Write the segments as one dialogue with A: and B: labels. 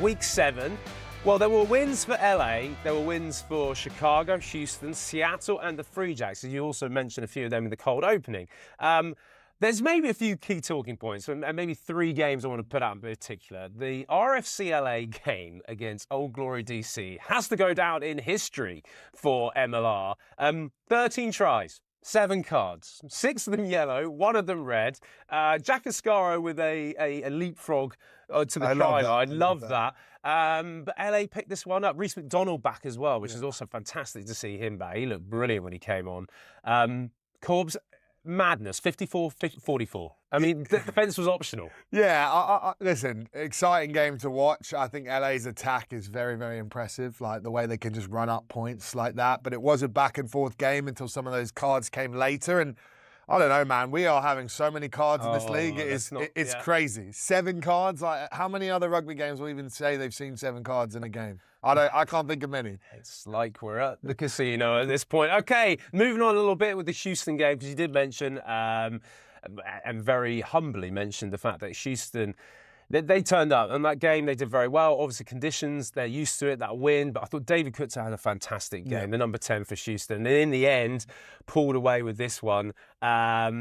A: Week 7. Well, there were wins for LA, there were wins for Chicago, Houston, Seattle, and the Free Jacks. You also mentioned a few of them in the cold opening. There's maybe a few key talking points, and maybe 3 games I want to put out in particular. The RFCLA game against Old Glory DC has to go down in history for MLR. 13 tries. 7 cards, 6 of them yellow, 1 of them red. Jack Iscaro with a leapfrog to the try line. Love that. But LA picked this one up. Reece McDonald back as well, which is also fantastic to see him back. He looked brilliant when he came on. Corbs, madness, 54-44. I mean, the defence was optional.
B: Yeah, listen, exciting game to watch. I think LA's attack is very, very impressive, like the way they can just run up points like that. But it was a back and forth game until some of those cards came later. And I don't know, man, we are having so many cards in this league. It's crazy. 7 cards. Like, how many other rugby games will even say they've seen 7 cards in a game? I can't think of many.
A: It's like we're at the casino at this point. Okay, moving on a little bit with the Houston game, because you did mention, and very humbly mentioned the fact that Houston, they turned up. In that game, they did very well. Obviously, conditions, they're used to it, that win. But I thought David Kutzer had a fantastic game, the number 10 for Houston. And in the end, pulled away with this one. Yeah,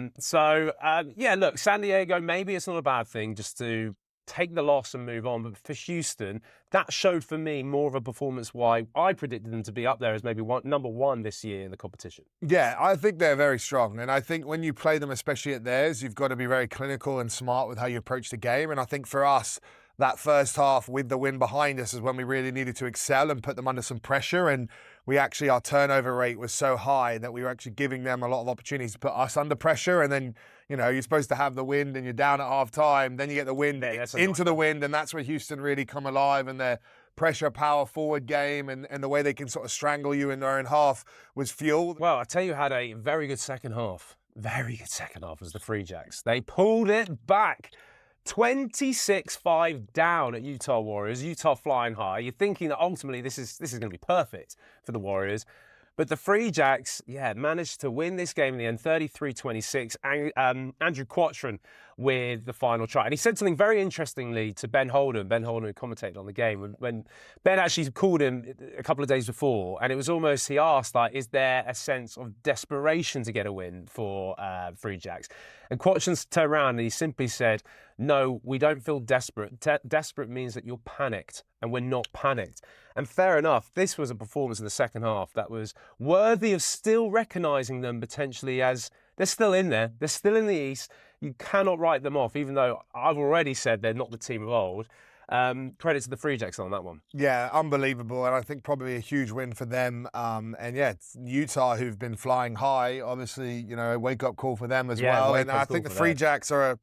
A: look, San Diego, maybe it's not a bad thing just to take the loss and move on. But for Houston, that showed for me more of a performance why I predicted them to be up there as maybe number 1 this year in the competition.
B: Yeah, I think they're very strong. And I think when you play them, especially at theirs, you've got to be very clinical and smart with how you approach the game. And I think for us, that first half with the win behind us is when we really needed to excel and put them under some pressure. And our turnover rate was so high that we were actually giving them a lot of opportunities to put us under pressure. And then, you know, you're supposed to have the wind and you're down at half time. Then you get the wind into the wind. And that's where Houston really come alive, and their pressure, power forward game and the way they can sort of strangle you in their own half was fueled.
A: Well, I tell you, had a very good second half. Very good second half was the Free Jacks. They pulled it back. 26-5 down at Utah Warriors. Utah flying high. You're thinking that ultimately this is going to be perfect for the Warriors. But the Free Jacks, managed to win this game in the end, 33-26. Andrew Quatron with the final try. And he said something very interestingly to Ben Holden. Ben Holden, who commentated on the game, when Ben actually called him a couple of days before. And it was almost, he asked, like, is there a sense of desperation to get a win for Free Jacks? And Quatron turned around and he simply said, no, we don't feel desperate. Desperate means that you're panicked, and we're not panicked. And fair enough, this was a performance in the second half that was worthy of still recognising them potentially as they're still in there. They're still in the East. You cannot write them off, even though I've already said they're not the team of old. Credit to the Free Jacks on that one.
B: Yeah, unbelievable. And I think probably a huge win for them. It's Utah who've been flying high. Obviously, you know, a wake-up call for them as well. And I think the Free Jacks are a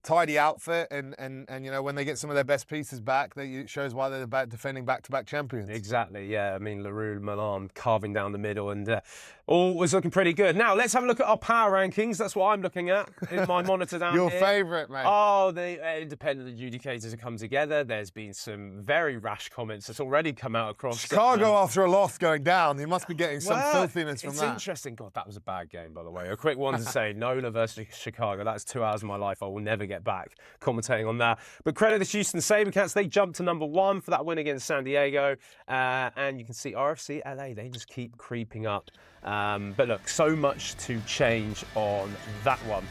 B: tidy outfit, and you know, when they get some of their best pieces back, it shows why they're defending back-to-back champions.
A: Exactly, yeah. I mean, LaRue, Milan carving down the middle, and all was looking pretty good. Now, let's have a look at our power rankings. That's what I'm looking at in my monitor down
B: Your
A: here.
B: Your favourite, mate.
A: Oh, the independent adjudicators have come together. There's been some very rash comments that's already come out across
B: Chicago after a loss going down. He must be getting some filthiness from that.
A: It's interesting. God, that was a bad game, by the way. A quick one to say, Nola versus Chicago. That's 2 hours of my life I will never get back commentating on that. But credit the Houston Sabercats. They jumped to number 1 for that win against San Diego. And you can see RFCLA, they just keep creeping up. But look, so much to change on that one.